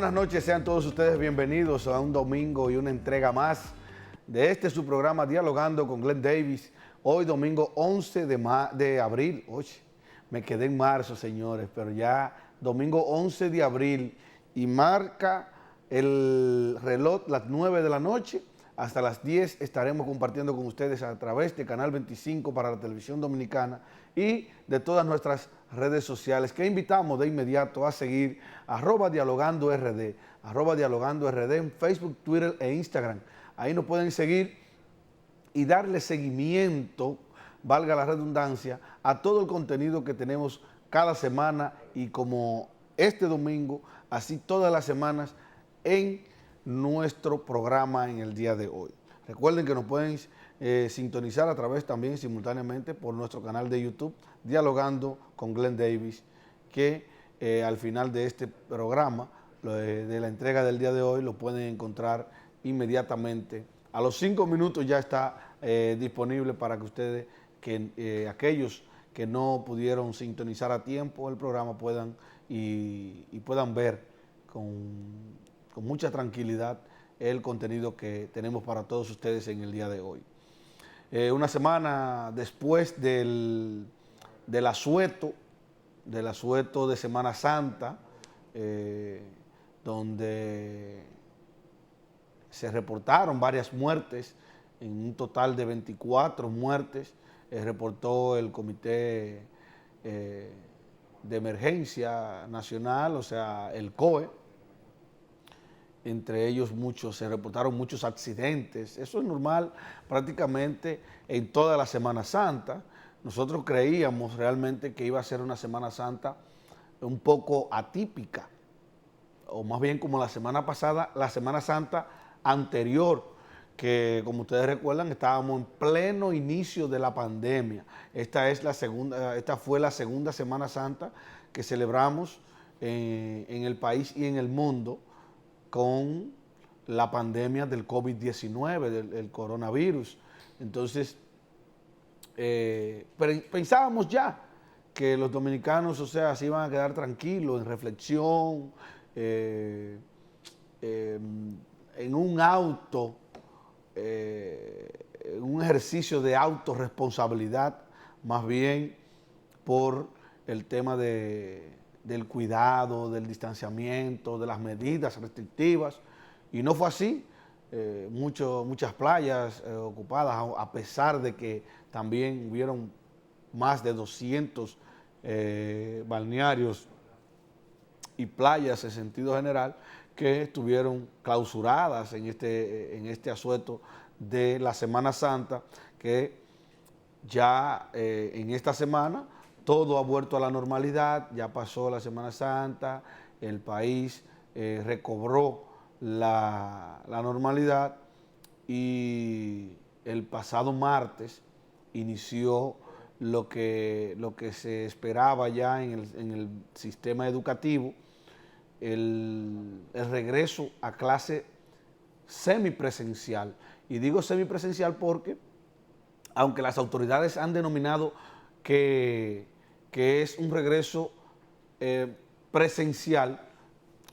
buenas noches, sean todos ustedes bienvenidos a un domingo y una entrega más de su programa Dialogando con Glenn Davis. Hoy domingo 11 de abril, oye, me quedé en marzo, señores, pero ya domingo 11 de abril y marca el reloj las 9 de la noche. Hasta las 10 estaremos compartiendo con ustedes a través de Canal 25 para la televisión dominicana y de todas nuestras redes sociales, que invitamos de inmediato a seguir @dialogandord, @dialogandord en Facebook, Twitter e Instagram. Ahí nos pueden seguir y darle seguimiento, valga la redundancia, a todo el contenido que tenemos cada semana y como este domingo, así todas las semanas en nuestro programa en el día de hoy. Recuerden que nos pueden sintonizar a través también simultáneamente por nuestro canal de YouTube, Dialogando con Glenn Davis, que al final de este programa, de la entrega del día de hoy, lo pueden encontrar inmediatamente. A los 5 minutos ya está disponible para que ustedes, aquellos que no pudieron sintonizar a tiempo el programa, puedan ver con mucha tranquilidad el contenido que tenemos para todos ustedes en el día de hoy. Una semana después del asueto de Semana Santa, donde se reportaron varias muertes, en un total de 24 muertes, reportó el Comité de Emergencia Nacional, o sea, el COE. Entre ellos se reportaron muchos accidentes. Eso es normal prácticamente en toda la Semana Santa. Nosotros creíamos realmente que iba a ser una Semana Santa un poco atípica, o más bien como la semana pasada, la Semana Santa anterior, que como ustedes recuerdan estábamos en pleno inicio de la pandemia. Esta fue la segunda Semana Santa que celebramos en el país y en el mundo con la pandemia del COVID-19, del coronavirus. Entonces, pensábamos ya que los dominicanos, o sea, se iban a quedar tranquilos, en reflexión, en un ejercicio de autorresponsabilidad, más bien por el tema del cuidado, del distanciamiento, de las medidas restrictivas, y no fue así. Muchas playas ocupadas, a pesar de que también hubieron más de 200 balnearios y playas en sentido general que estuvieron clausuradas en este asueto de la Semana Santa, que ya en esta semana todo ha vuelto a la normalidad. Ya pasó la Semana Santa, el país recobró la normalidad y el pasado martes inició lo que se esperaba ya en el sistema educativo, el regreso a clase semipresencial. Y digo semipresencial porque, aunque las autoridades han denominado que es un regreso presencial,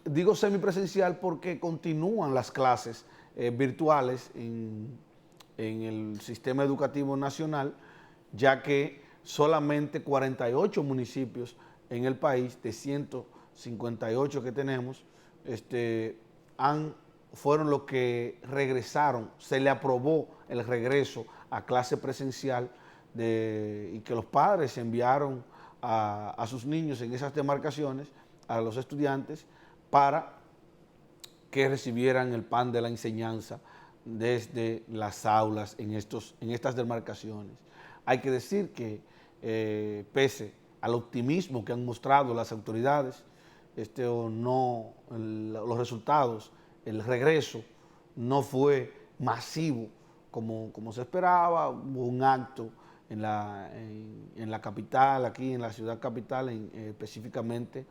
digo semipresencial porque continúan las clases virtuales en el sistema educativo nacional, ya que solamente 48 municipios en el país, de 158 que tenemos, fueron los que regresaron, se le aprobó el regreso a clase presencial, y que los padres enviaron a sus niños en esas demarcaciones, a los estudiantes, para que recibieran el pan de la enseñanza desde las aulas en estas demarcaciones. Hay que decir que pese al optimismo que han mostrado las autoridades, los resultados, el regreso no fue masivo como se esperaba. Hubo un acto en la capital, aquí en la ciudad capital, específicamente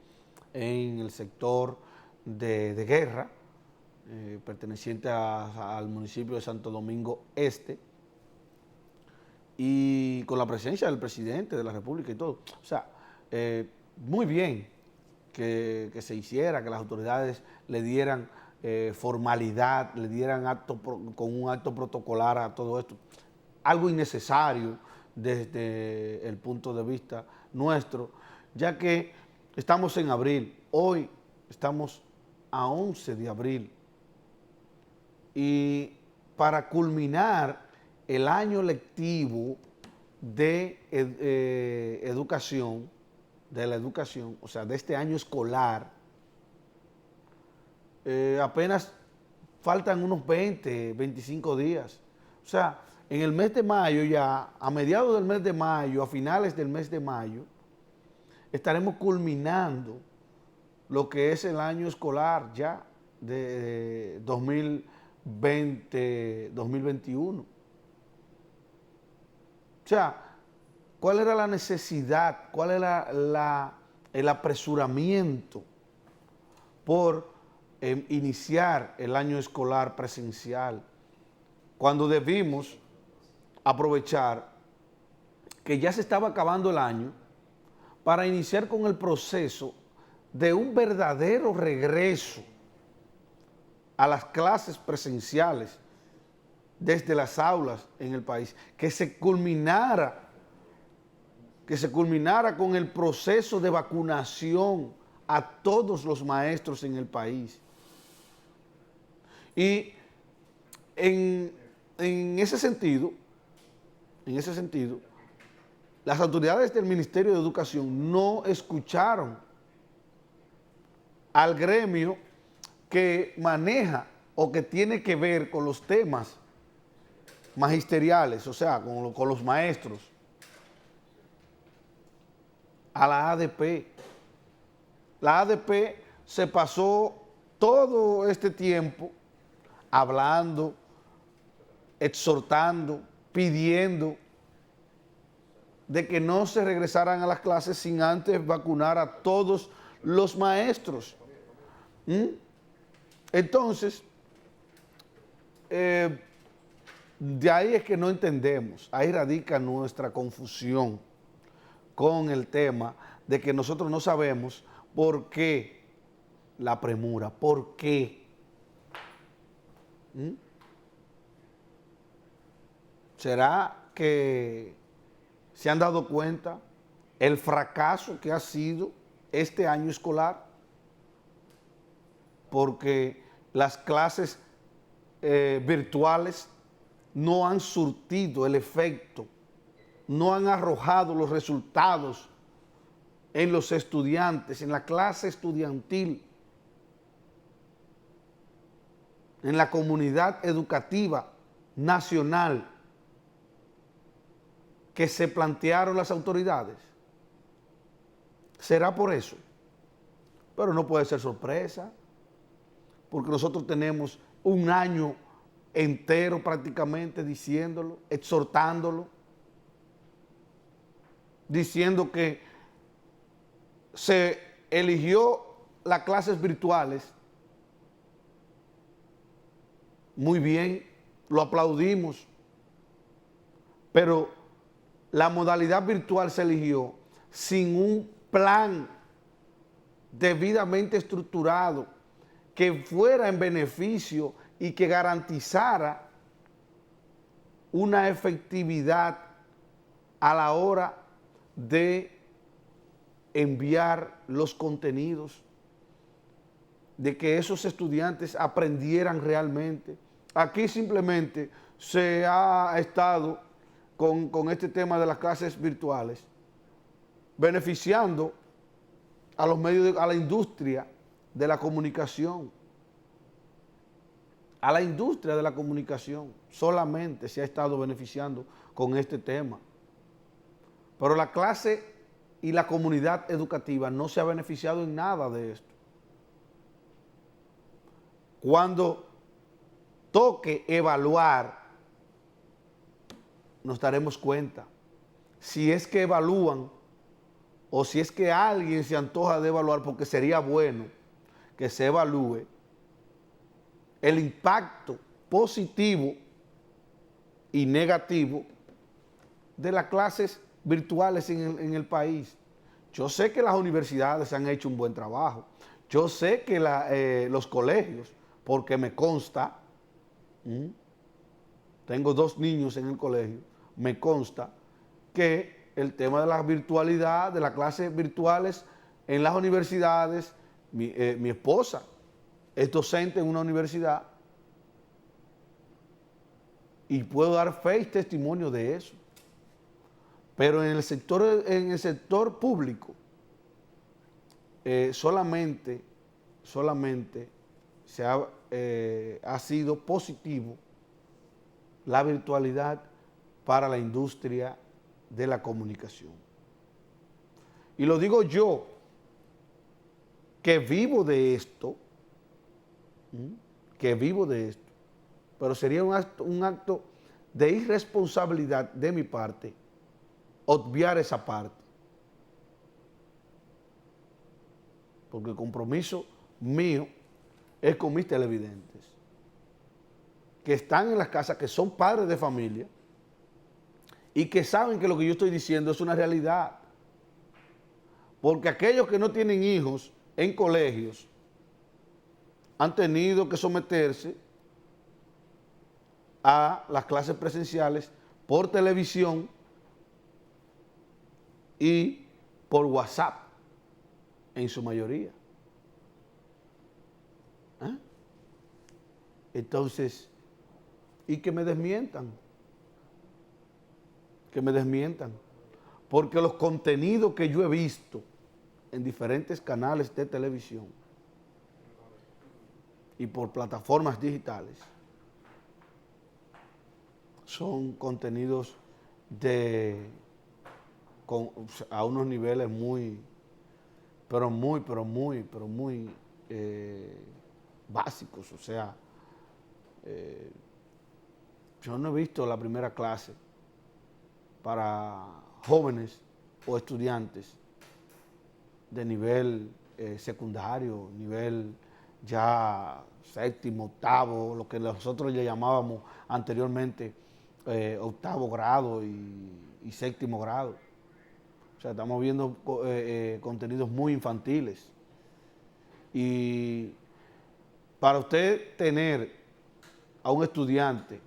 en el sector de Guerra, perteneciente al municipio de Santo Domingo Este, y con la presencia del presidente de la República y todo. O sea, muy bien, que se hiciera, que las autoridades le dieran formalidad, le dieran con un acto protocolar a todo esto. Algo innecesario desde el punto de vista nuestro, ya que estamos en abril, hoy estamos a 11 de abril, y para culminar el año lectivo de educación, o sea, de este año escolar, apenas faltan unos 20, 25 días. O sea, en el mes de mayo ya, a mediados del mes de mayo, a finales del mes de mayo, estaremos culminando lo que es el año escolar ya de 2020-2021. O sea, ¿cuál era la necesidad? ¿Cuál era el apresuramiento por iniciar el año escolar presencial, cuando debimos aprovechar que ya se estaba acabando el año para iniciar con el proceso de un verdadero regreso a las clases presenciales desde las aulas en el país, que se culminara con el proceso de vacunación a todos los maestros en el país? Y en ese sentido, las autoridades del Ministerio de Educación no escucharon al gremio que maneja o que tiene que ver con los temas magisteriales, o sea, con los maestros, a la ADP. La ADP se pasó todo este tiempo hablando, exhortando, pidiendo de que no se regresaran a las clases sin antes vacunar a todos los maestros. Entonces, de ahí es que no entendemos, ahí radica nuestra confusión con el tema de que nosotros no sabemos por qué la premura, por qué. ¿Será que se han dado cuenta el fracaso que ha sido este año escolar? Porque las clases virtuales no han surtido el efecto, no han arrojado los resultados en los estudiantes, en la clase estudiantil, en la comunidad educativa nacional que se plantearon las autoridades. ¿Será por eso? Pero no puede ser sorpresa, porque nosotros tenemos un año entero prácticamente diciéndolo, exhortándolo, diciendo que se eligió las clases virtuales. Muy bien, lo aplaudimos, pero la modalidad virtual se eligió sin un plan debidamente estructurado que fuera en beneficio y que garantizara una efectividad a la hora de enviar los contenidos, de que esos estudiantes aprendieran realmente. Aquí simplemente se ha estado con este tema de las clases virtuales, beneficiando a los medios, a la industria de la comunicación. A la industria de la comunicación solamente se ha estado beneficiando con este tema. Pero la clase y la comunidad educativa no se ha beneficiado en nada de esto. Cuando toque evaluar, nos daremos cuenta si es que evalúan o si es que alguien se antoja de evaluar, porque sería bueno que se evalúe el impacto positivo y negativo de las clases virtuales en el país. Yo sé que las universidades han hecho un buen trabajo. Yo sé que los colegios, porque me consta, tengo 2 niños en el colegio, me consta que el tema de la virtualidad, de las clases virtuales en las universidades, mi esposa es docente en una universidad y puedo dar fe y testimonio de eso. Pero en el sector público, solamente ha sido positivo la virtualidad para la industria de la comunicación. Y lo digo yo, que vivo de esto, pero sería un acto de irresponsabilidad de mi parte obviar esa parte. Porque el compromiso mío es con mis televidentes, que están en las casas, que son padres de familia y que saben que lo que yo estoy diciendo es una realidad. Porque aquellos que no tienen hijos en colegios han tenido que someterse a las clases presenciales por televisión y por WhatsApp, en su mayoría. Entonces, y que me desmientan, porque los contenidos que yo he visto en diferentes canales de televisión y por plataformas digitales son contenidos a unos niveles muy básicos. O sea, yo no he visto la primera clase para jóvenes o estudiantes de nivel secundario, nivel ya séptimo, octavo, lo que nosotros le llamábamos anteriormente octavo grado y séptimo grado. O sea, estamos viendo contenidos muy infantiles. Y para usted tener a un estudiante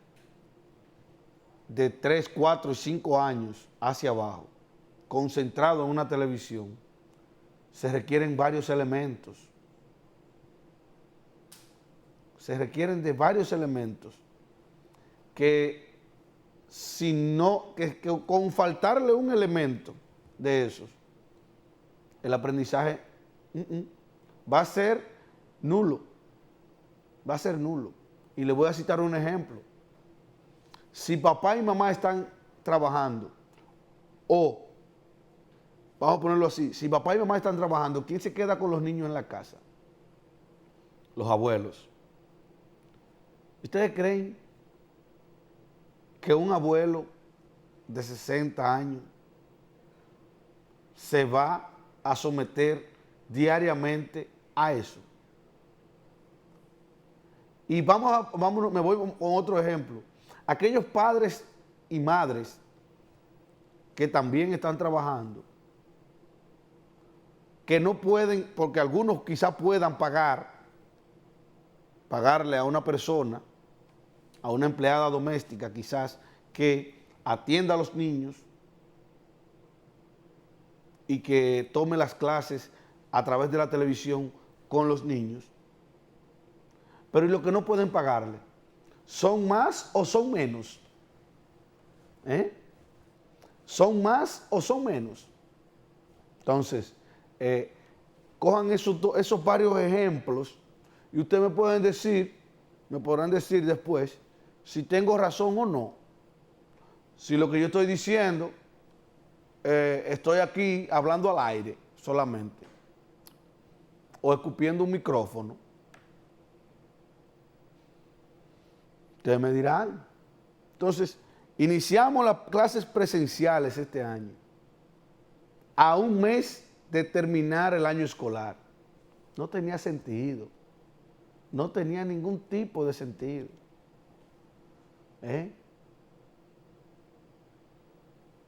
de 3, 4 y 5 años hacia abajo, concentrado en una televisión, se requieren varios elementos. Se requieren de varios elementos que con faltarle un elemento de esos, el aprendizaje va a ser nulo. Va a ser nulo. Y le voy a citar un ejemplo. Si papá y mamá están trabajando, o, vamos a ponerlo así, si papá y mamá están trabajando, ¿quién se queda con los niños en la casa? Los abuelos. ¿Ustedes creen que un abuelo de 60 años se va a someter diariamente a eso? Y me voy con otro ejemplo. Aquellos padres y madres que también están trabajando, que no pueden, porque algunos quizás puedan pagarle a una persona, a una empleada doméstica quizás, que atienda a los niños y que tome las clases a través de la televisión con los niños. Pero ¿y lo que no pueden pagarle? ¿Son más o son menos? ¿Son más o son menos? Entonces, cojan esos varios ejemplos y ustedes me podrán decir después si tengo razón o no. Si lo que yo estoy diciendo, estoy aquí hablando al aire solamente, o escupiendo un micrófono. Ustedes me dirán. Entonces, iniciamos las clases presenciales este año, a un mes de terminar el año escolar. No tenía sentido. No tenía ningún tipo de sentido.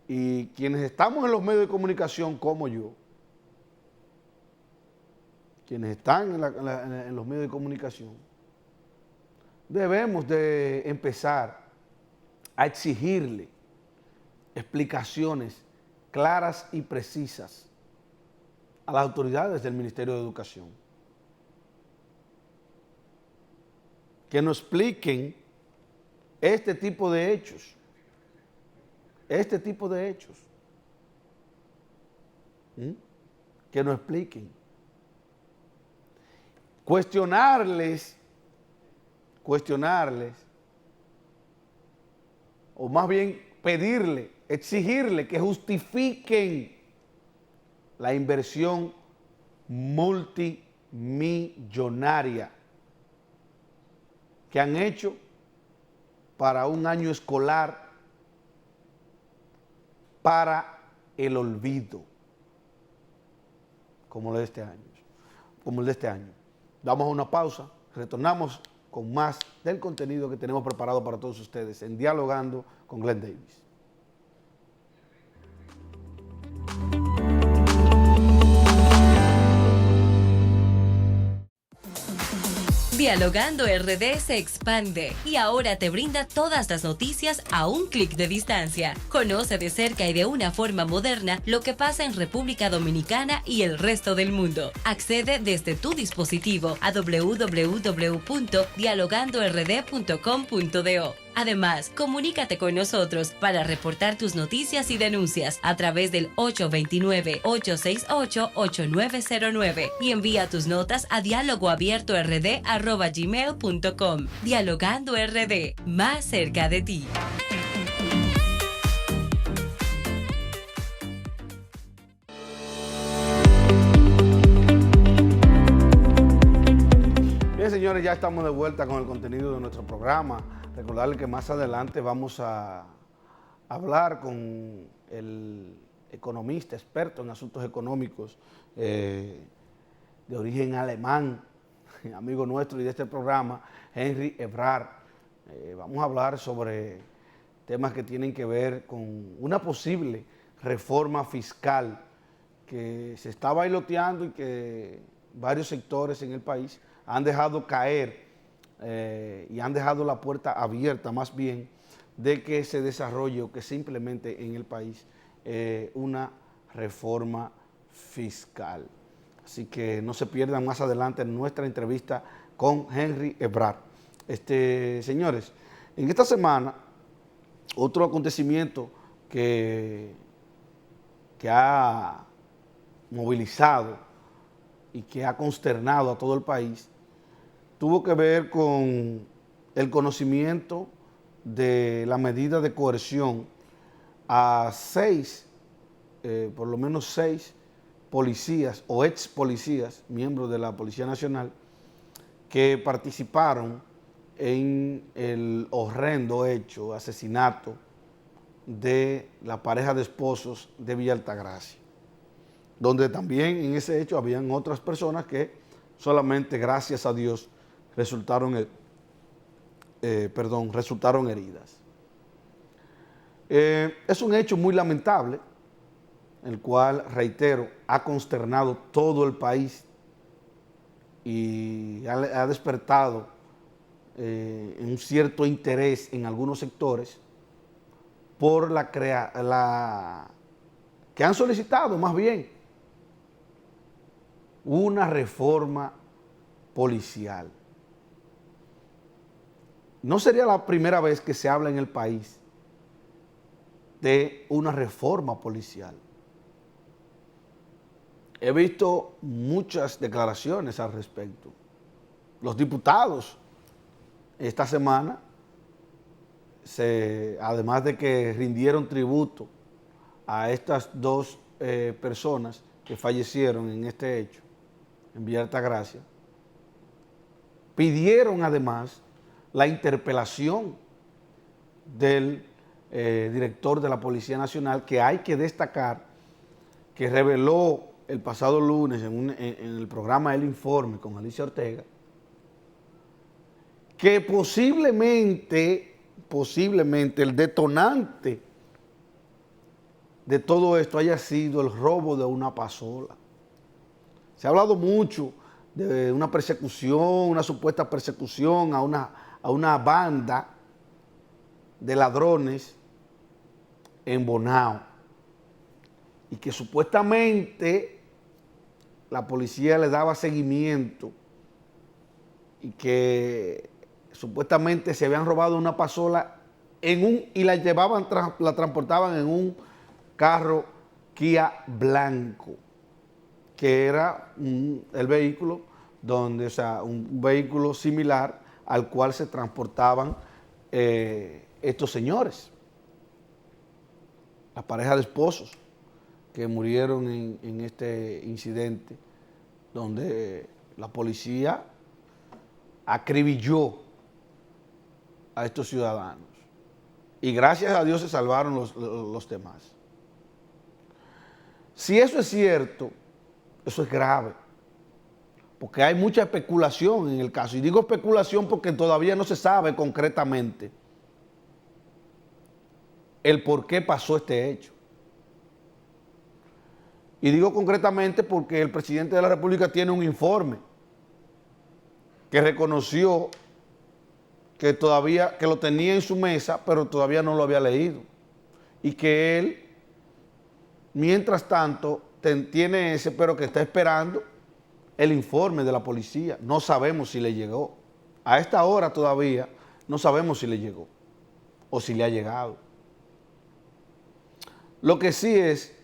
Y quienes estamos en los medios de comunicación como yo, quienes están en los medios de comunicación, debemos de empezar a exigirle explicaciones claras y precisas a las autoridades del Ministerio de Educación. Que nos expliquen este tipo de hechos. Que nos expliquen. Cuestionarles, o más bien pedirle, exigirle que justifiquen la inversión multimillonaria que han hecho para un año escolar para el olvido, como el de este año. Damos una pausa, retornamos con más del contenido que tenemos preparado para todos ustedes en Dialogando con Glenn Davis. Dialogando RD se expande y ahora te brinda todas las noticias a un clic de distancia. Conoce de cerca y de una forma moderna lo que pasa en República Dominicana y el resto del mundo. Accede desde tu dispositivo a www.dialogandord.com.do. Además, comunícate con nosotros para reportar tus noticias y denuncias a través del 829-868-8909 y envía tus notas a dialogoabiertord@gmail.com. Dialogando RD, más cerca de ti. Bien, señores, ya estamos de vuelta con el contenido de nuestro programa. Recordarles que más adelante vamos a hablar con el economista, experto en asuntos económicos, de origen alemán, amigo nuestro y de este programa, Henry Ebrard. Vamos a hablar sobre temas que tienen que ver con una posible reforma fiscal que se está bailoteando y que varios sectores en el país han dejado caer y han dejado la puerta abierta más bien de que se desarrolle o que se implemente en el país una reforma fiscal. Así que no se pierdan más adelante nuestra entrevista con Henry Ebrard. Señores, en esta semana otro acontecimiento que ha movilizado y que ha consternado a todo el país tuvo que ver con el conocimiento de la medida de coerción a por lo menos seis policías o ex policías, miembros de la Policía Nacional, que participaron en el horrendo hecho, asesinato de la pareja de esposos de Villa Altagracia, donde también en ese hecho habían otras personas que solamente, gracias a Dios, resultaron heridas. Es un hecho muy lamentable, el cual, reitero, ha consternado todo el país y ha despertado un cierto interés en algunos sectores por que han solicitado más bien una reforma policial. No sería la primera vez que se habla en el país de una reforma policial. He visto muchas declaraciones al respecto. Los diputados esta semana, además de que rindieron tributo a estas dos personas que fallecieron en este hecho, en Villa Altagracia, pidieron además la interpelación del director de la Policía Nacional, que hay que destacar que reveló el pasado lunes en el programa El Informe con Alicia Ortega, que posiblemente el detonante de todo esto haya sido el robo de una pasola. Se ha hablado mucho de una persecución, una supuesta persecución a una banda de ladrones en Bonao, y que supuestamente la policía le daba seguimiento y que supuestamente se habían robado una pasola y la llevaban, la transportaban en un carro Kia blanco, que era el vehículo donde, o sea, un vehículo similar al cual se transportaban estos señores, la pareja de esposos que murieron en este incidente, donde la policía acribilló a estos ciudadanos. Y gracias a Dios se salvaron los demás. Si eso es cierto, eso es grave, porque hay mucha especulación en el caso. Y digo especulación porque todavía no se sabe concretamente el por qué pasó este hecho. Y digo concretamente porque el presidente de la República tiene un informe que reconoció que lo tenía en su mesa, pero todavía no lo había leído. Y que él, mientras tanto, tiene ese, pero que está esperando el informe de la policía. No sabemos si le llegó. A esta hora todavía no sabemos si le llegó o si le ha llegado. Lo que sí es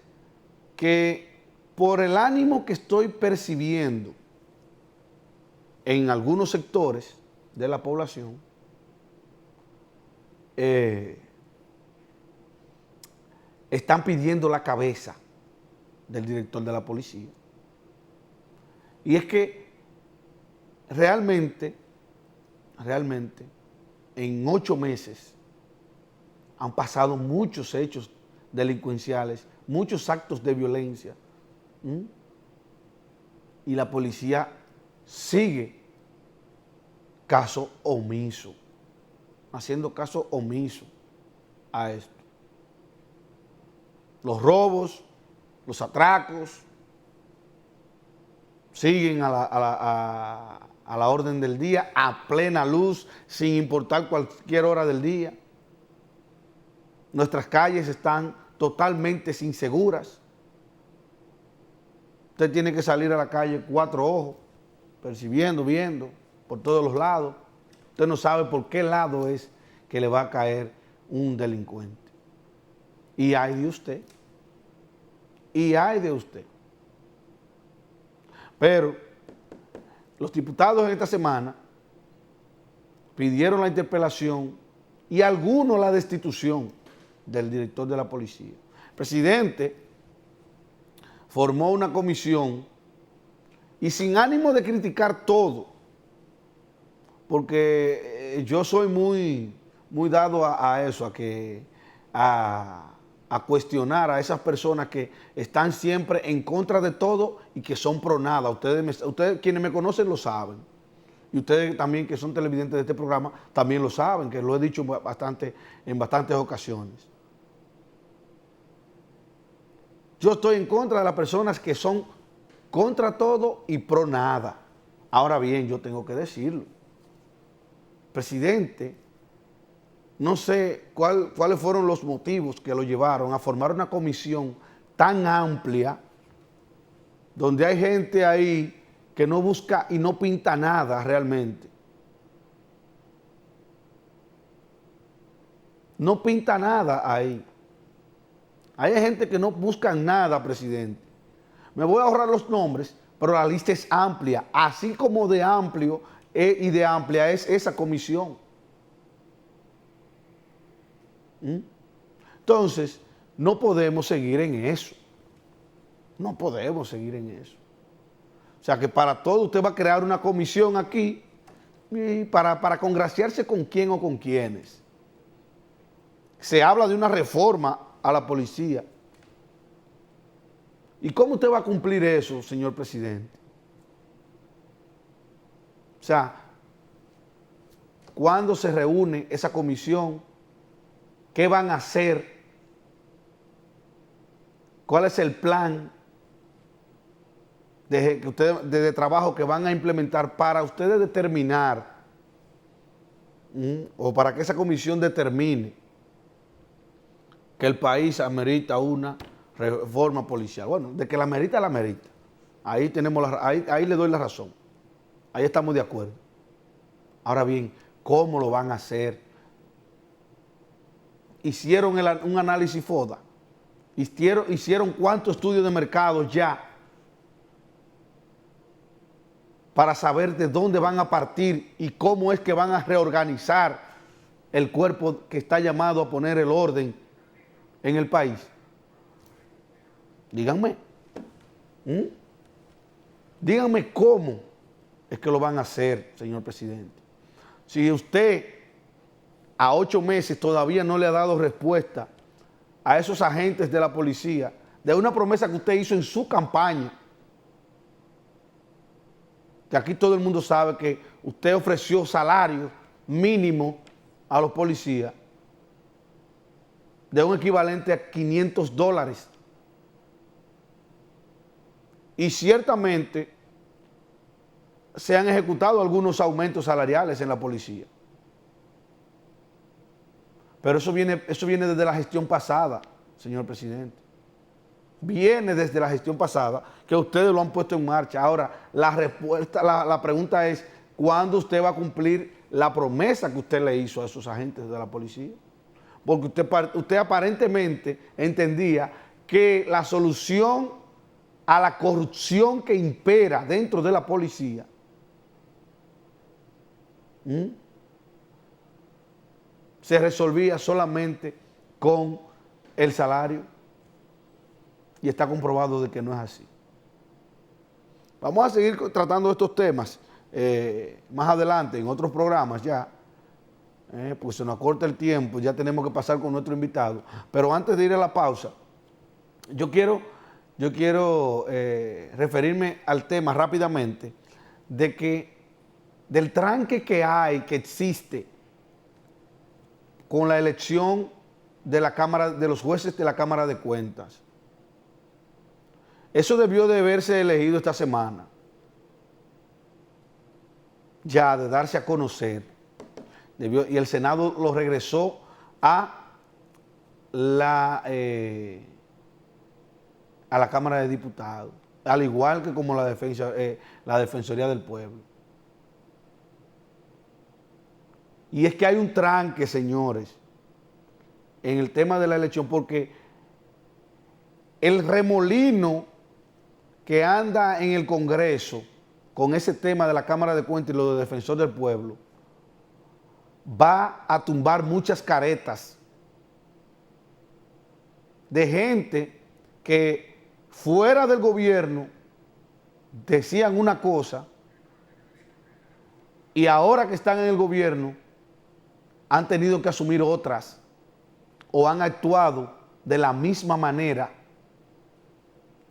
que por el ánimo que estoy percibiendo en algunos sectores de la población, están pidiendo la cabeza del director de la policía. Y es que realmente, en 8 meses han pasado muchos hechos delincuenciales, muchos actos de violencia. Y la policía sigue caso omiso, haciendo caso omiso a esto. Los robos, los atracos, siguen a la orden del día, a plena luz, sin importar cualquier hora del día. Nuestras calles están totalmente inseguras. Usted tiene que salir a la calle 4 ojos, percibiendo, viendo, por todos los lados. Usted no sabe por qué lado es que le va a caer un delincuente. Y ay de usted. Y ay de usted. Pero los diputados en esta semana pidieron la interpelación y algunos la destitución del director de la policía. El presidente formó una comisión y sin ánimo de criticar todo, porque yo soy muy dado a eso, a cuestionar a esas personas que están siempre en contra de todo y que son pro nada. Ustedes quienes me conocen lo saben. Y ustedes también que son televidentes de este programa también lo saben, que lo he dicho en bastantes ocasiones. Yo estoy en contra de las personas que son contra todo y pro nada. Ahora bien, yo tengo que decirlo. Presidente, no sé cuáles fueron los motivos que lo llevaron a formar una comisión tan amplia, donde hay gente ahí que no busca y no pinta nada realmente. No pinta nada ahí. Hay gente que no busca nada, presidente. Me voy a ahorrar los nombres, pero la lista es amplia, así como de amplio y de amplia es esa comisión. Entonces, no podemos seguir en eso. No podemos seguir en eso. O sea que para todo usted va a crear una comisión aquí y para congraciarse con quién o con quiénes. Se habla de una reforma a la policía. ¿Y cómo usted va a cumplir eso, señor presidente? O sea, ¿cuándo se reúne esa comisión? ¿Qué van a hacer? ¿Cuál es el plan de trabajo que van a implementar para ustedes determinar o para que esa comisión determine que el país amerita una reforma policial. Bueno, de que la amerita, la amerita. Ahí le doy la razón. Ahí estamos de acuerdo. Ahora bien, ¿cómo lo van a hacer? Hicieron un análisis FODA. Hicieron cuántos estudios de mercado ya para saber de dónde van a partir y cómo es que van a reorganizar el cuerpo que está llamado a poner el orden en el país. Díganme. Díganme cómo es que lo van a hacer, señor presidente. Si usted a 8 meses todavía no le ha dado respuesta a esos agentes de la policía de una promesa que usted hizo en su campaña, que aquí todo el mundo sabe que usted ofreció salario mínimo a los policías de un equivalente a $500. Y ciertamente se han ejecutado algunos aumentos salariales en la policía. Pero eso viene desde la gestión pasada, señor presidente. Viene desde la gestión pasada, que ustedes lo han puesto en marcha. Ahora, la pregunta es, ¿cuándo usted va a cumplir la promesa que usted le hizo a esos agentes de la policía? Porque usted aparentemente entendía que la solución a la corrupción que impera dentro de la policía se resolvía solamente con el salario, y está comprobado de que no es así. Vamos a seguir tratando estos temas más adelante en otros programas ya, pues se nos acorta el tiempo, ya tenemos que pasar con nuestro invitado. Pero antes de ir a la pausa, yo quiero referirme al tema rápidamente del tranque que existe con la elección de los jueces de la Cámara de Cuentas. Eso debió de haberse elegido esta semana, ya de darse a conocer, y el Senado lo regresó a la Cámara de Diputados, al igual que como la Defensoría del Pueblo. Y es que hay un tranque, señores, en el tema de la elección, porque el remolino que anda en el Congreso con ese tema de la Cámara de Cuentas y lo de Defensor del Pueblo va a tumbar muchas caretas de gente que fuera del gobierno decían una cosa y ahora que están en el gobierno han tenido que asumir otras o han actuado de la misma manera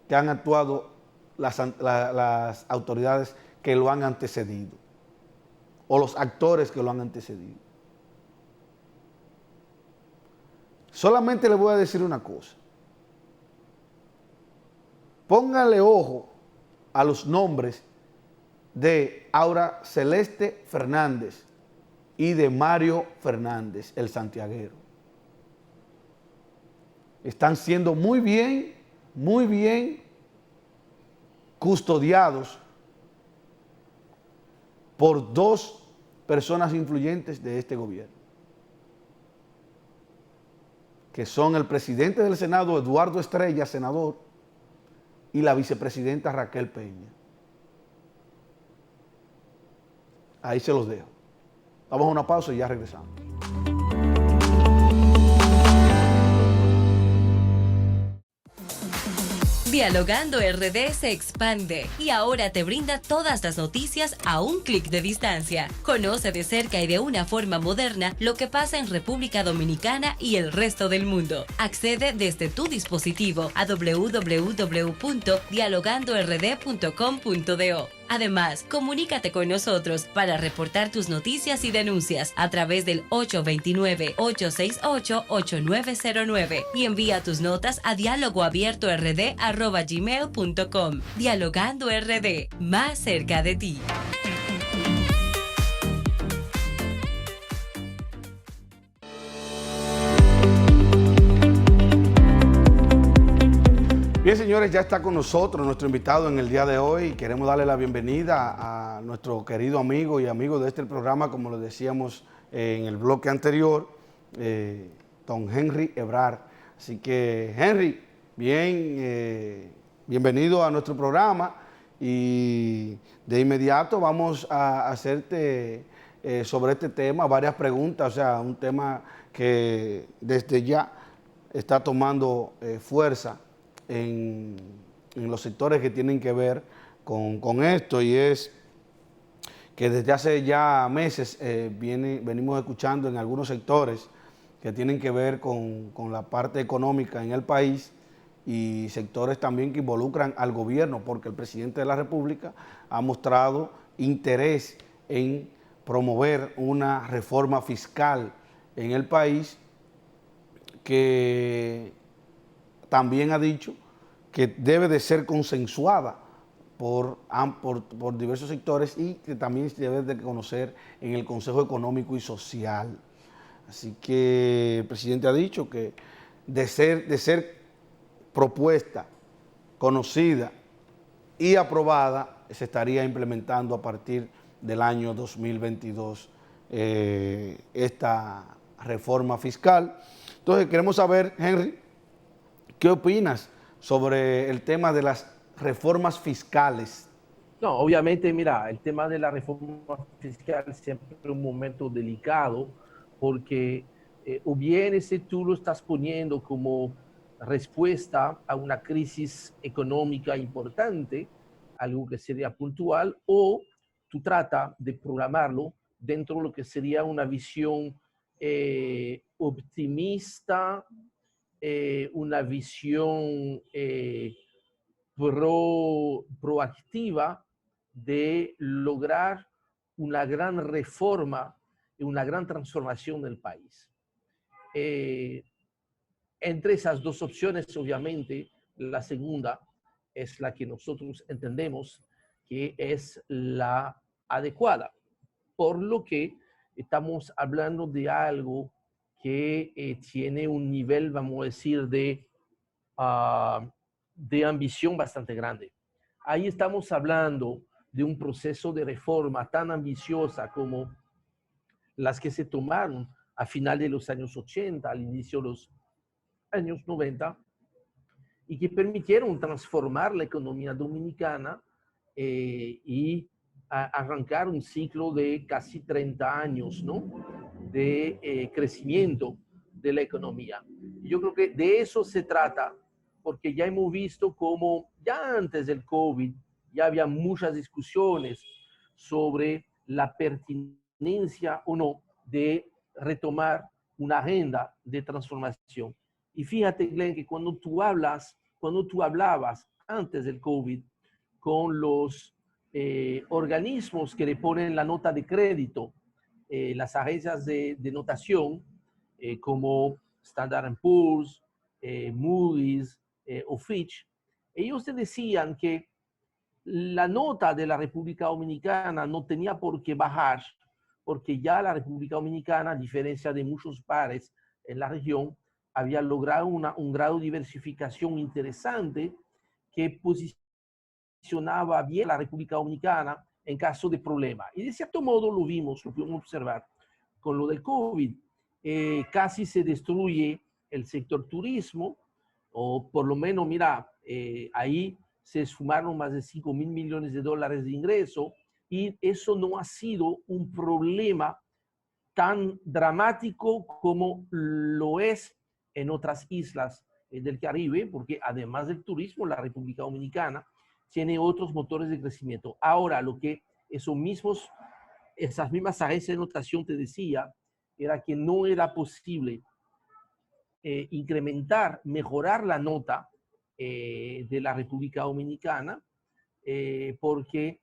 que han actuado las autoridades que lo han antecedido o los actores que lo han antecedido. Solamente le voy a decir una cosa. Pónganle ojo a los nombres de Aura Celeste Fernández y de Mario Fernández, el santiaguero. Están siendo muy bien custodiados por 2 personas influyentes de este gobierno, que son el presidente del Senado, Eduardo Estrella, senador, y la vicepresidenta Raquel Peña. Ahí se los dejo. Vamos a una pausa y ya regresamos. Dialogando RD se expande y ahora te brinda todas las noticias a un clic de distancia. Conoce de cerca y de una forma moderna lo que pasa en República Dominicana y el resto del mundo. Accede desde tu dispositivo a www.dialogandord.com.do. Además, comunícate con nosotros para reportar tus noticias y denuncias a través del 829-868-8909 y envía tus notas a dialogoabiertord@gmail.com. Dialogando RD, más cerca de ti. Bien, señores, ya está con nosotros nuestro invitado en el día de hoy. Queremos darle la bienvenida a nuestro querido amigo y amigo de este programa, como lo decíamos en el bloque anterior, don Henry Ebrard. Así que, Henry, bienvenido a nuestro programa y de inmediato vamos a hacerte sobre este tema varias preguntas, o sea, un tema que desde ya está tomando fuerza en los sectores que tienen que ver con esto, y es que desde hace ya meses venimos escuchando en algunos sectores que tienen que ver con la parte económica en el país y sectores también que involucran al gobierno, porque el presidente de la República ha mostrado interés en promover una reforma fiscal en el país, que también ha dicho que debe de ser consensuada por diversos sectores y que también se debe de conocer en el Consejo Económico y Social. Así que el presidente ha dicho que de ser propuesta, conocida y aprobada, se estaría implementando a partir del año 2022 esta reforma fiscal. Entonces queremos saber, Henry, ¿qué opinas sobre el tema de las reformas fiscales? No, obviamente, mira, el tema de la reforma fiscal siempre es un momento delicado porque o bien ese tú lo estás poniendo como respuesta a una crisis económica importante, algo que sería puntual, o tú trata de programarlo dentro de lo que sería una visión optimista, una visión proactiva de lograr una gran reforma y una gran transformación del país. Entre esas dos opciones, obviamente, la segunda es la que nosotros entendemos que es la adecuada, por lo que estamos hablando de algo que tiene un nivel, vamos a decir, de ambición bastante grande. Ahí estamos hablando de un proceso de reforma tan ambiciosa como las que se tomaron a final de los años 80, al inicio de los años 90, y que permitieron transformar la economía dominicana y arrancar un ciclo de casi 30 años, ¿no?, de crecimiento de la economía. Yo creo que de eso se trata, porque ya hemos visto cómo ya antes del COVID ya había muchas discusiones sobre la pertinencia o no de retomar una agenda de transformación. Y fíjate, Glenn, que cuando tú hablabas antes del COVID con los organismos que le ponen la nota de crédito, las agencias de notación, como Standard & Poor's, Moody's o Fitch, ellos te decían que la nota de la República Dominicana no tenía por qué bajar, porque ya la República Dominicana, a diferencia de muchos pares en la región, había logrado un grado de diversificación interesante que posicionaba bien a la República Dominicana en caso de problema. Y de cierto modo lo pudimos observar con lo del COVID. Casi se destruye el sector turismo, o por lo menos, mira, ahí se esfumaron más de 5.000 millones de dólares de ingreso, y eso no ha sido un problema tan dramático como lo es en otras islas del Caribe, porque además del turismo, la República Dominicana tiene otros motores de crecimiento. Ahora, lo que esas mismas agencias de notación te decía, era que no era posible mejorar la nota de la República Dominicana, porque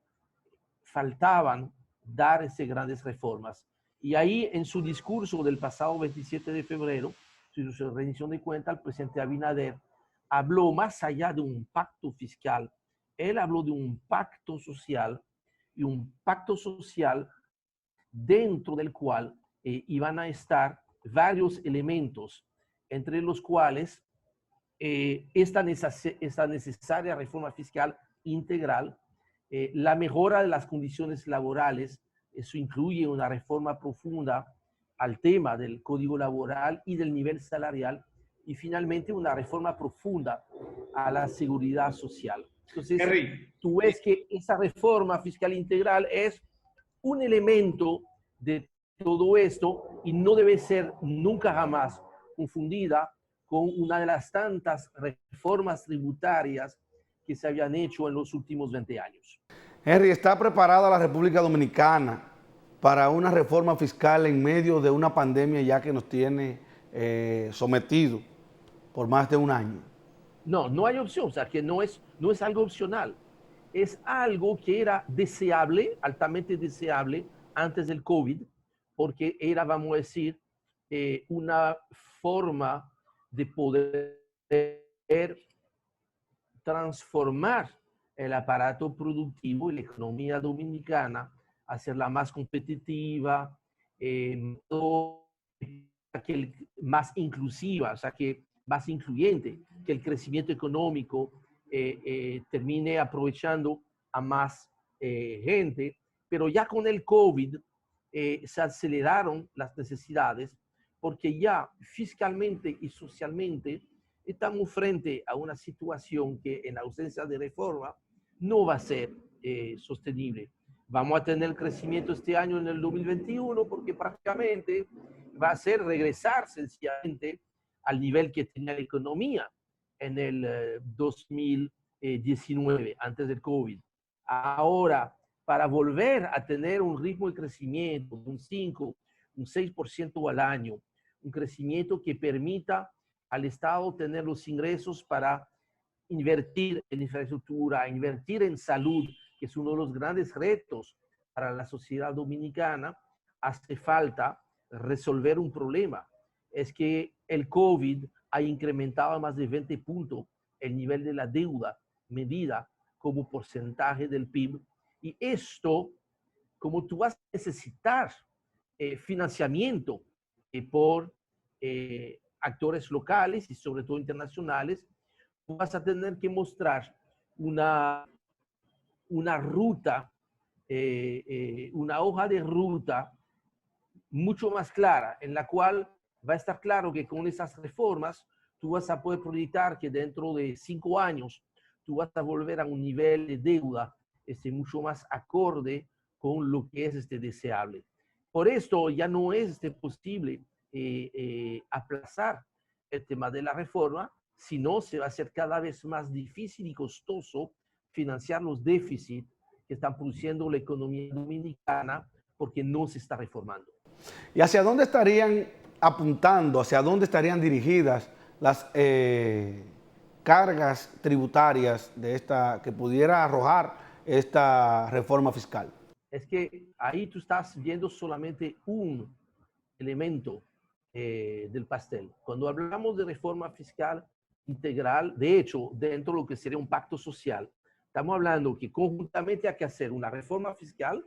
faltaban dar esas grandes reformas. Y ahí en su discurso del pasado 27 de febrero, su rendición de cuentas, el presidente Abinader habló más allá de un pacto fiscal, él habló de un pacto social y un pacto social dentro del cual iban a estar varios elementos, entre los cuales esta necesaria reforma fiscal integral, la mejora de las condiciones laborales, eso incluye una reforma profunda al tema del código laboral y del nivel salarial, y finalmente una reforma profunda a la seguridad social. Entonces, Henry, tú ves que esa reforma fiscal integral es un elemento de todo esto y no debe ser nunca jamás confundida con una de las tantas reformas tributarias que se habían hecho en los últimos 20 años. Henry, ¿está preparada la República Dominicana para una reforma fiscal en medio de una pandemia ya que nos tiene sometido por más de un año? No, no hay opción, o sea, que no es algo opcional. Es algo que era deseable, altamente deseable, antes del COVID, porque era, vamos a decir, una forma de poder transformar el aparato productivo y la economía dominicana, hacerla más competitiva, más inclusiva, o sea, que más incluyente, que el crecimiento económico termine aprovechando a más gente, pero ya con el COVID se aceleraron las necesidades porque ya fiscalmente y socialmente estamos frente a una situación que en ausencia de reforma no va a ser sostenible. Vamos a tener crecimiento este año en el 2021 porque prácticamente va a ser regresar sencillamente al nivel que tenía la economía en el 2019, antes del COVID. Ahora, para volver a tener un ritmo de crecimiento de un 5, un 6% al año, un crecimiento que permita al Estado tener los ingresos para invertir en infraestructura, invertir en salud, que es uno de los grandes retos para la sociedad dominicana, hace falta resolver un problema. Es que el COVID ha incrementado más de 20 puntos el nivel de la deuda medida como porcentaje del PIB. Y esto, como tú vas a necesitar financiamiento por actores locales y sobre todo internacionales, vas a tener que mostrar una ruta, una hoja de ruta mucho más clara, en la cual va a estar claro que con esas reformas tú vas a poder proyectar que dentro de 5 años tú vas a volver a un nivel de deuda mucho más acorde con lo que es deseable. Por esto ya no es posible aplazar el tema de la reforma, sino se va a hacer cada vez más difícil y costoso financiar los déficits que están produciendo la economía dominicana porque no se está reformando. ¿Y hacia dónde estarían apuntando, hacia dónde estarían dirigidas las cargas tributarias de esta que pudiera arrojar esta reforma fiscal? Es que ahí tú estás viendo solamente un elemento del pastel. Cuando hablamos de reforma fiscal integral, de hecho, dentro de lo que sería un pacto social, estamos hablando que conjuntamente hay que hacer una reforma fiscal,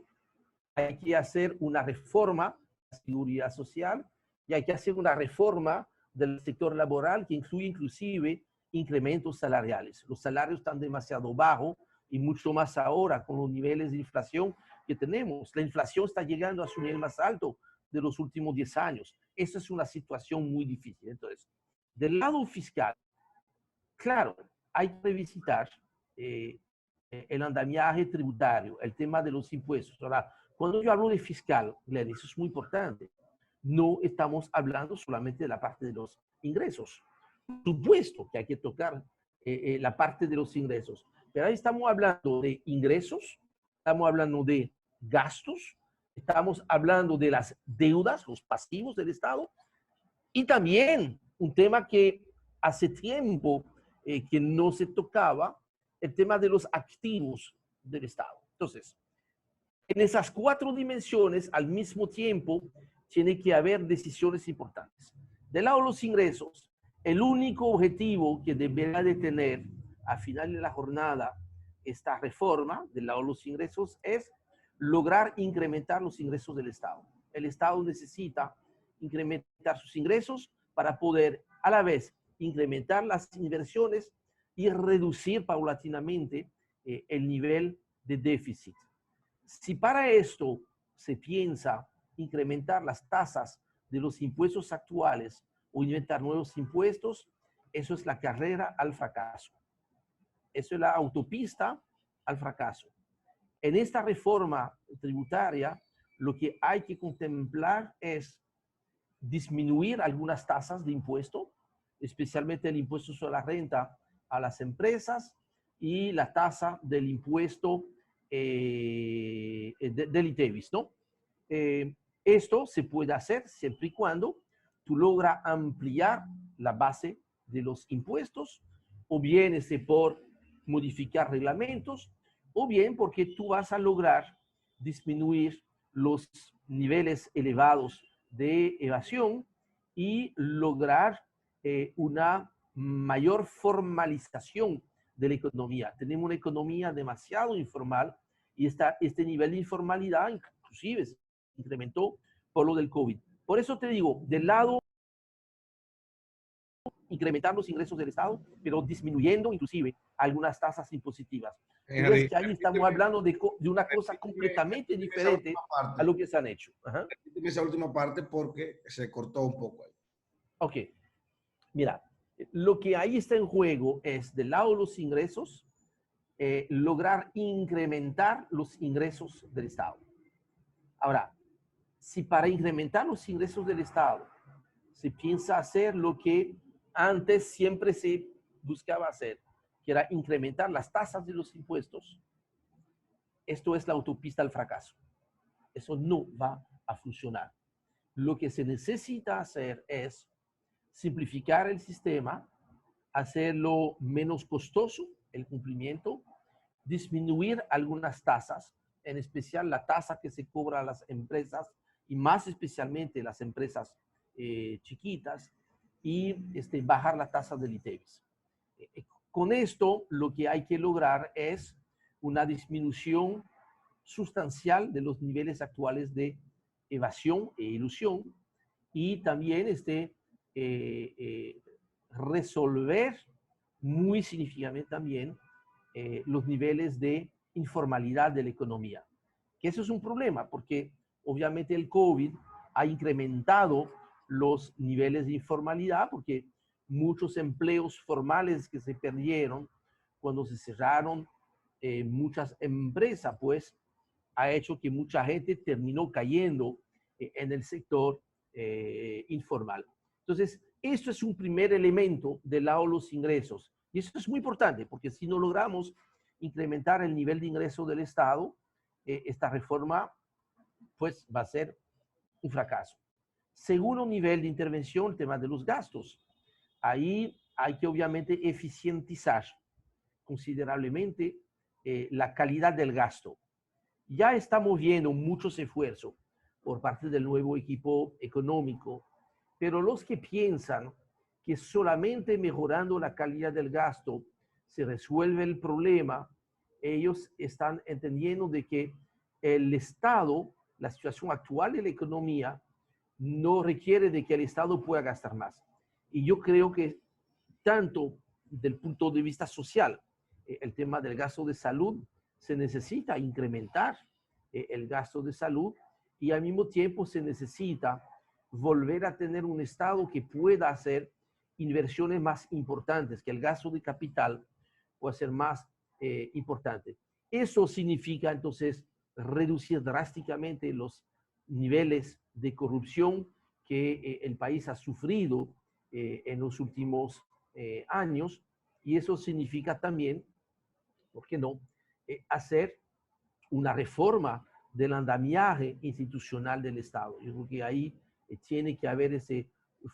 hay que hacer una reforma de la seguridad social y hay que hacer una reforma del sector laboral que incluye inclusive incrementos salariales. Los salarios están demasiado bajos y mucho más ahora con los niveles de inflación que tenemos. La inflación está llegando a su nivel más alto de los últimos 10 años. Esa es una situación muy difícil. Entonces, del lado fiscal, claro, hay que revisitar el andamiaje tributario, el tema de los impuestos. Ahora, cuando yo hablo de fiscal, Glenn, eso es muy importante. No estamos hablando solamente de la parte de los ingresos. Por supuesto que hay que tocar la parte de los ingresos, pero ahí estamos hablando de ingresos, estamos hablando de gastos, estamos hablando de las deudas, los pasivos del Estado, y también un tema que hace tiempo que no se tocaba, el tema de los activos del Estado. Entonces, En esas 4 dimensiones, al mismo tiempo, tiene que haber decisiones importantes. Del lado de los ingresos, el único objetivo que deberá de tener al final de la jornada esta reforma del lado de los ingresos es lograr incrementar los ingresos del Estado. El Estado necesita incrementar sus ingresos para poder a la vez incrementar las inversiones y reducir paulatinamente el nivel de déficit. Si para esto se piensa incrementar las tasas de los impuestos actuales o inventar nuevos impuestos, eso es la carrera al fracaso. Eso es la autopista al fracaso. En esta reforma tributaria, lo que hay que contemplar es disminuir algunas tasas de impuesto, especialmente el impuesto sobre la renta a las empresas y la tasa del impuesto del ITEVIS, ¿no? Esto se puede hacer siempre y cuando tú logras ampliar la base de los impuestos, o bien por modificar reglamentos, o bien porque tú vas a lograr disminuir los niveles elevados de evasión y lograr una mayor formalización de la economía. Tenemos una economía demasiado informal y este nivel de informalidad inclusive se incrementó por lo del COVID. Por eso te digo, del lado incrementar los ingresos del Estado, pero disminuyendo inclusive algunas tasas impositivas. Entonces, que ahí estamos hablando de una cosa completamente diferente a lo que se han hecho. Ajá. Esa última parte porque se cortó un poco ahí. Ok. Mira, lo que ahí está en juego es, del lado de los ingresos, lograr incrementar los ingresos del Estado. Ahora, si para incrementar los ingresos del Estado se piensa hacer lo que antes siempre se buscaba hacer, que era incrementar las tasas de los impuestos, esto es la autopista al fracaso. Eso no va a funcionar. Lo que se necesita hacer es simplificar el sistema, hacerlo menos costoso, el cumplimiento, disminuir algunas tasas, en especial la tasa que se cobra a las empresas y más especialmente las empresas chiquitas, y bajar la tasa del ITEVIS. Con esto, lo que hay que lograr es una disminución sustancial de los niveles actuales de evasión e ilusión, y también resolver muy significativamente también los niveles de informalidad de la economía. Que eso es un problema, porque obviamente el COVID ha incrementado los niveles de informalidad, porque muchos empleos formales que se perdieron cuando se cerraron muchas empresas, pues ha hecho que mucha gente terminó cayendo en el sector informal. Entonces, esto es un primer elemento del lado de los ingresos. Y eso es muy importante, porque si no logramos incrementar el nivel de ingreso del Estado, esta reforma pues va a ser un fracaso. Segundo nivel de intervención, el tema de los gastos. Ahí hay que obviamente eficientizar considerablemente la calidad del gasto. Ya estamos viendo muchos esfuerzos por parte del nuevo equipo económico, pero los que piensan que solamente mejorando la calidad del gasto se resuelve el problema, ellos están entendiendo de que el Estado, la situación actual de la economía, no requiere de que el Estado pueda gastar más. Y yo creo que tanto del punto de vista social, el tema del gasto de salud, se necesita incrementar el gasto de salud, y al mismo tiempo se necesita volver a tener un Estado que pueda hacer inversiones más importantes, que el gasto de capital pueda ser más importante. Eso significa entonces reducir drásticamente los niveles de corrupción que el país ha sufrido en los últimos años, y eso significa también, ¿por qué no?, hacer una reforma del andamiaje institucional del Estado. Yo creo que ahí tiene que haber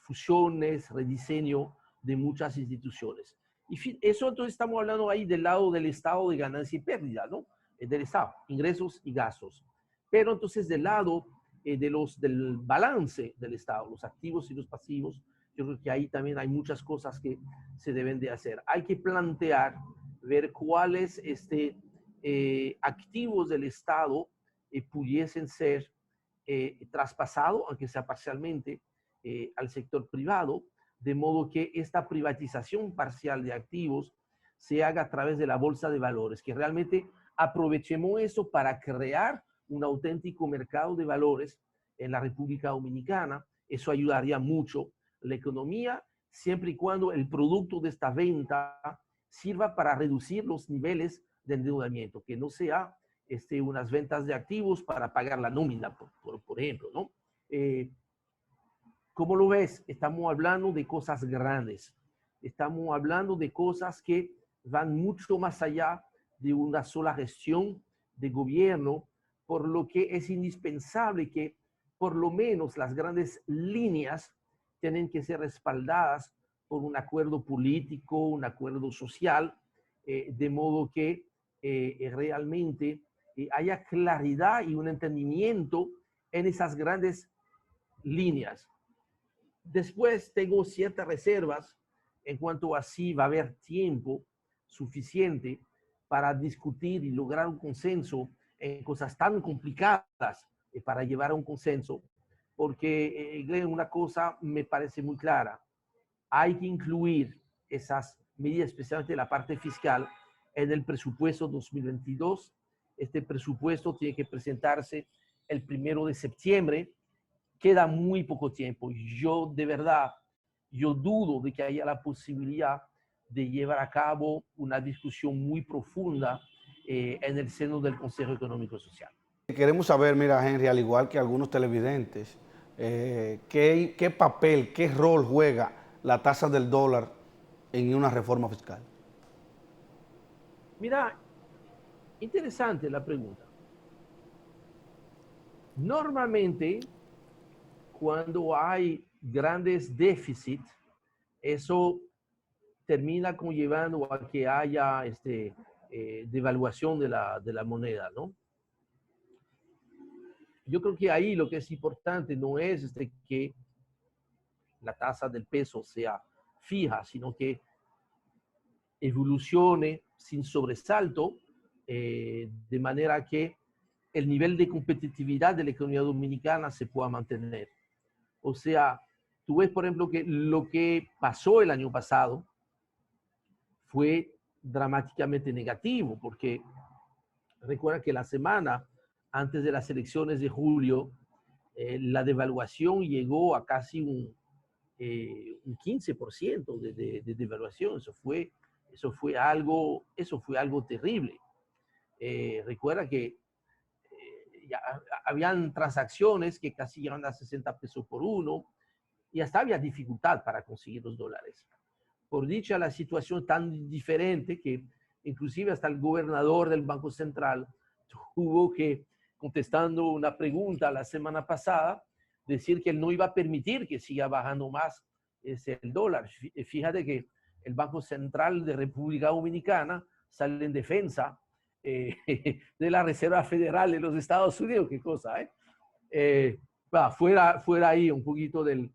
fusiones, rediseño de muchas instituciones. Y eso entonces estamos hablando ahí del lado del Estado de ganancia y pérdida, ¿no? Del Estado, ingresos y gastos. Pero entonces del lado del balance del Estado, los activos y los pasivos, yo creo que ahí también hay muchas cosas que se deben de hacer. Hay que plantear, ver cuáles activos del Estado pudiesen ser traspasados, aunque sea parcialmente, al sector privado, de modo que esta privatización parcial de activos se haga a través de la bolsa de valores, que realmente aprovechemos eso para crear un auténtico mercado de valores en la República Dominicana. Eso ayudaría mucho la economía, siempre y cuando el producto de esta venta sirva para reducir los niveles de endeudamiento, que no sea unas ventas de activos para pagar la nómina, por ejemplo, ¿no? ¿Cómo lo ves? Estamos hablando de cosas grandes. Estamos hablando de cosas que van mucho más allá de una sola gestión de gobierno, por lo que es indispensable que por lo menos las grandes líneas tienen que ser respaldadas por un acuerdo político, un acuerdo social, de modo que realmente haya claridad y un entendimiento en esas grandes líneas. Después tengo ciertas reservas en cuanto a si va a haber tiempo suficiente para discutir y lograr un consenso en cosas tan complicadas para llevar a un consenso, porque Glenn, una cosa me parece muy clara: hay que incluir esas medidas, especialmente la parte fiscal, en el presupuesto 2022. Este presupuesto tiene que presentarse el 1 de septiembre. Queda muy poco tiempo. Yo de verdad, yo dudo de que haya la posibilidad de llevar a cabo una discusión muy profunda en el seno del Consejo Económico y Social. Queremos saber, mira, Henry, al igual que algunos televidentes, ¿qué papel, qué rol juega la tasa del dólar en una reforma fiscal? Mira, interesante la pregunta. Normalmente, cuando hay grandes déficits, eso termina conllevando a que haya devaluación de la moneda, ¿no? Yo creo que ahí lo que es importante no es que la tasa del peso sea fija, sino que evolucione sin sobresalto, de manera que el nivel de competitividad de la economía dominicana se pueda mantener. O sea, tú ves, por ejemplo, que lo que pasó el año pasado fue dramáticamente negativo, porque recuerda que la semana antes de las elecciones de julio, la devaluación llegó a casi un 15% de devaluación. Eso fue algo terrible. Recuerda que ya habían transacciones que casi llegan a 60 pesos por uno, y hasta había dificultad para conseguir los dólares. Por dicha, la situación tan diferente que inclusive hasta el gobernador del Banco Central tuvo que, contestando una pregunta la semana pasada, decir que él no iba a permitir que siga bajando más el dólar. Fíjate que el Banco Central de República Dominicana sale en defensa de la Reserva Federal de los Estados Unidos. Qué cosa, ¿eh? Fuera ahí un poquito del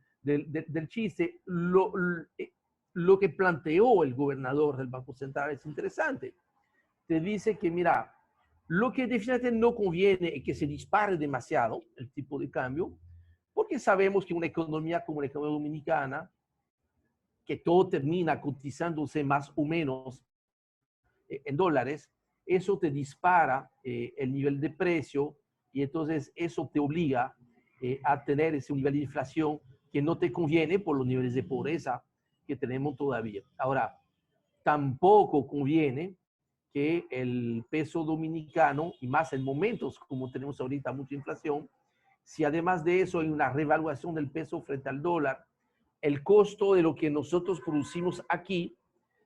chiste. Lo que planteó el gobernador del Banco Central es interesante. Te dice que, mira, lo que definitivamente no conviene es que se dispare demasiado el tipo de cambio, porque sabemos que una economía como la economía dominicana, que todo termina cotizándose más o menos en dólares, eso te dispara el nivel de precio, y entonces eso te obliga a tener ese nivel de inflación que no te conviene por los niveles de pobreza que tenemos todavía. Ahora, tampoco conviene que el peso dominicano, y más en momentos como tenemos ahorita mucha inflación, si además de eso hay una revaluación del peso frente al dólar, el costo de lo que nosotros producimos aquí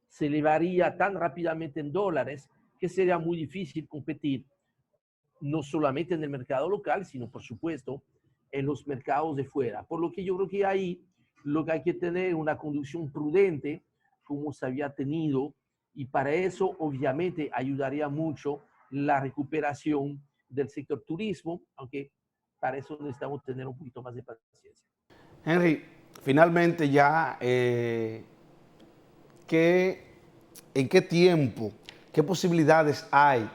se elevaría tan rápidamente en dólares que sería muy difícil competir, no solamente en el mercado local, sino por supuesto en los mercados de fuera. Por lo que yo creo que ahí lo que hay que tener es una conducción prudente, como se había tenido, y para eso obviamente ayudaría mucho la recuperación del sector turismo, aunque para eso necesitamos tener un poquito más de paciencia. Henry, finalmente ya, ¿en qué tiempo, qué posibilidades hay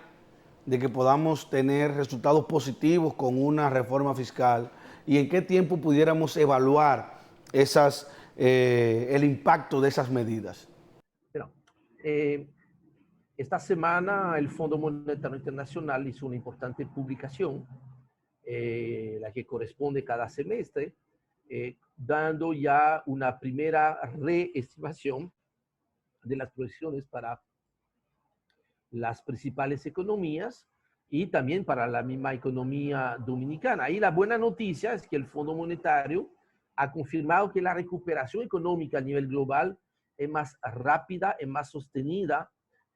de que podamos tener resultados positivos con una reforma fiscal y en qué tiempo pudiéramos evaluar el impacto de esas medidas? Pero, esta semana el Fondo Monetario Internacional hizo una importante publicación, la que corresponde cada semestre, dando ya una primera reestimación de las proyecciones para las principales economías y también para la misma economía dominicana. Y la buena noticia es que el Fondo Monetario ha confirmado que la recuperación económica a nivel global es más rápida, es más sostenida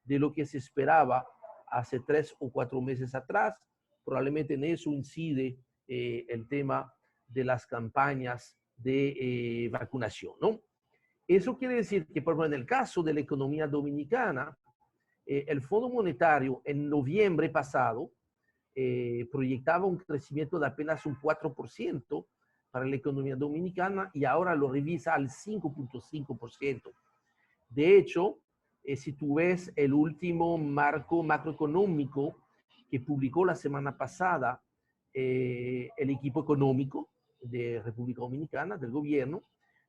de lo que se esperaba hace 3 o 4 meses atrás. Probablemente en eso incide el tema de las campañas de vacunación, ¿no? Eso quiere decir que, por ejemplo, en el caso de la economía dominicana, el Fondo Monetario en noviembre pasado proyectaba un crecimiento de apenas un 4% para la economía dominicana y ahora lo revisa al 5.5%. De hecho, si tú ves el último marco macroeconómico que publicó la semana pasada el equipo económico de República Dominicana, del gobierno,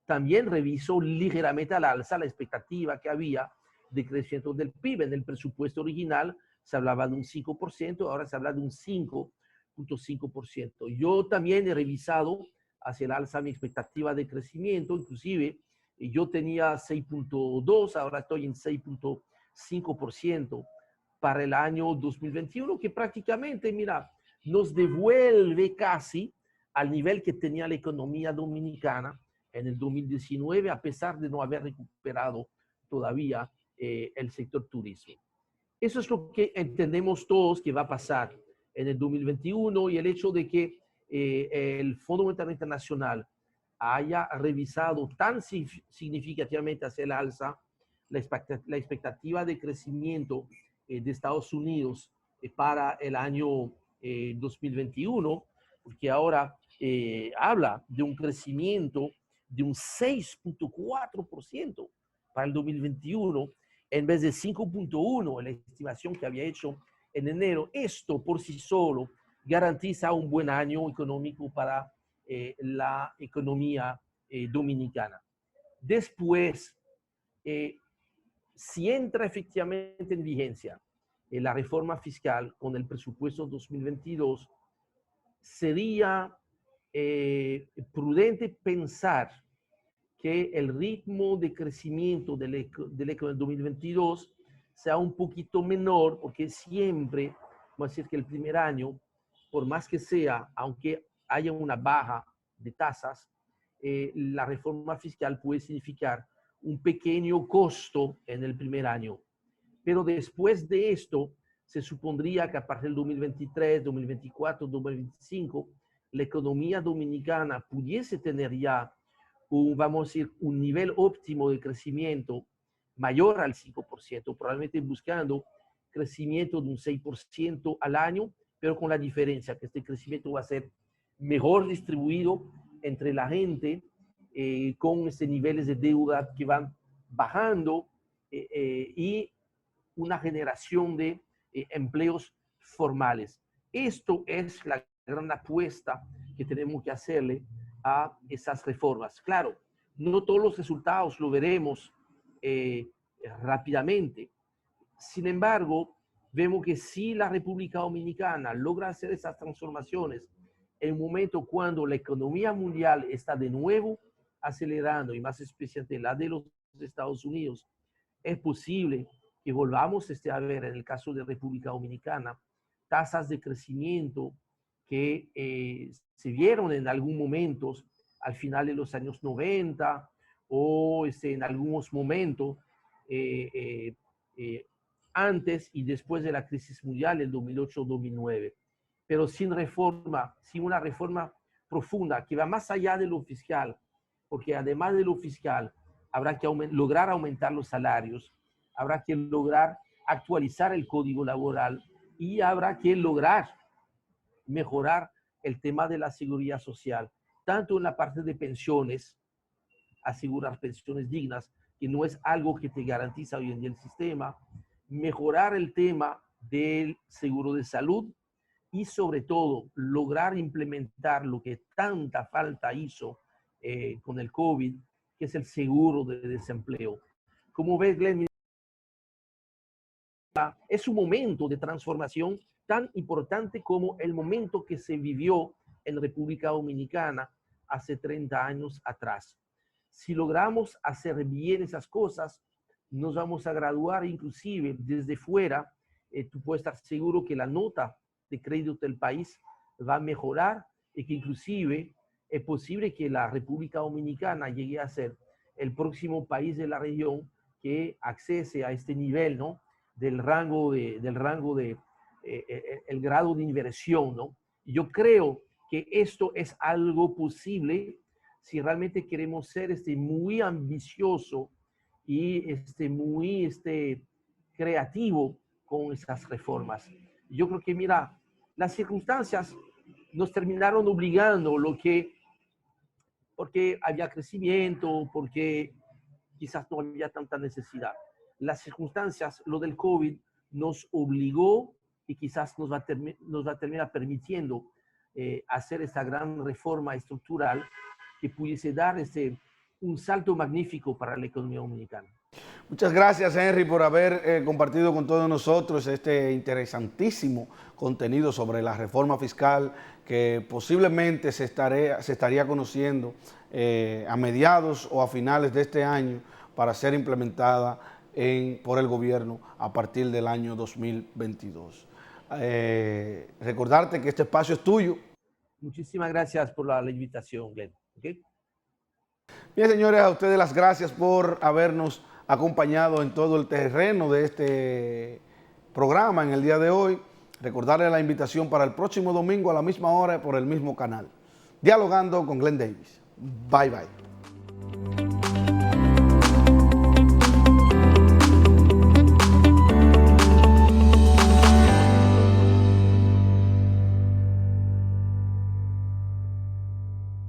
también revisó ligeramente al alza la expectativa que había de crecimiento del PIB. En el presupuesto original se hablaba de un 5%, ahora se habla de un 5.5%. Yo también he revisado hacia el alza mi expectativa de crecimiento, inclusive yo tenía 6.2, ahora estoy en 6.5% para el año 2021, que prácticamente, mira, nos devuelve casi al nivel que tenía la economía dominicana en el 2019, a pesar de no haber recuperado todavía el sector turismo. Eso es lo que entendemos todos que va a pasar en el 2021 y el hecho de que el Fondo Monetario Internacional haya revisado tan significativamente hacia el alza la expectativa de crecimiento de Estados Unidos para el año 2021, porque ahora habla de un crecimiento de un 6.4% para el 2021, en vez de 5.1%, la estimación que había hecho en enero. Esto por sí solo garantiza un buen año económico para la economía dominicana. Después, si entra efectivamente en vigencia la reforma fiscal con el presupuesto 2022, sería prudente pensar que el ritmo de crecimiento del economía 2022 sea un poquito menor, porque siempre, vamos a decir que el primer año, por más que sea, aunque haya una baja de tasas, la reforma fiscal puede significar un pequeño costo en el primer año. Pero después de esto, se supondría que a partir del 2023, 2024, 2025, la economía dominicana pudiese tener ya vamos a decir, un nivel óptimo de crecimiento mayor al 5%, probablemente buscando crecimiento de un 6% al año, pero con la diferencia que este crecimiento va a ser mejor distribuido entre la gente, con niveles de deuda que van bajando y una generación de empleos formales. Esto es la gran apuesta que tenemos que hacerle a esas reformas. Claro, no todos los resultados lo veremos rápidamente. Sin embargo, vemos que si la República Dominicana logra hacer esas transformaciones en un momento cuando la economía mundial está de nuevo acelerando, y más especialmente la de los Estados Unidos, es posible que volvamos a ver, en el caso de República Dominicana, tasas de crecimiento que se vieron en algunos momentos al final de los años 90 o en algunos momentos antes y después de la crisis mundial del 2008-2009. Pero sin reforma, sin una reforma profunda que va más allá de lo fiscal, porque además de lo fiscal habrá que lograr aumentar los salarios, habrá que lograr actualizar el código laboral y habrá que lograr mejorar el tema de la seguridad social, tanto en la parte de pensiones, asegurar pensiones dignas, que no es algo que te garantiza hoy en día el sistema, mejorar el tema del seguro de salud y sobre todo lograr implementar lo que tanta falta hizo con el COVID, que es el seguro de desempleo. Como ves, Glenn, es un momento de transformación tan importante como el momento que se vivió en República Dominicana hace 30 años atrás. Si logramos hacer bien esas cosas, nos vamos a graduar inclusive desde fuera. Tú puedes estar seguro que la nota de crédito del país va a mejorar y que inclusive es posible que la República Dominicana llegue a ser el próximo país de la región que accese a este nivel, ¿no? Del rango de el grado de inversión, ¿no? Yo creo que esto es algo posible si realmente queremos ser muy ambicioso y muy creativo con esas reformas. Yo creo que, mira, las circunstancias nos terminaron obligando porque había crecimiento, porque quizás no había tanta necesidad. Las circunstancias, lo del COVID, nos obligó y quizás nos va a terminar permitiendo hacer esta gran reforma estructural que pudiese dar un salto magnífico para la economía dominicana. Muchas gracias, Henry, por haber compartido con todos nosotros este interesantísimo contenido sobre la reforma fiscal que posiblemente se estaría conociendo a mediados o a finales de este año para ser implementada por el gobierno a partir del año 2022. Recordarte que este espacio es tuyo. Muchísimas gracias por la invitación, Glenn. ¿Okay? Bien, señores, a ustedes las gracias por habernos acompañado en todo el terreno de este programa en el día de hoy. Recordarles la invitación para el próximo domingo a la misma hora por el mismo canal. Dialogando con Glenn Davis. Bye, bye.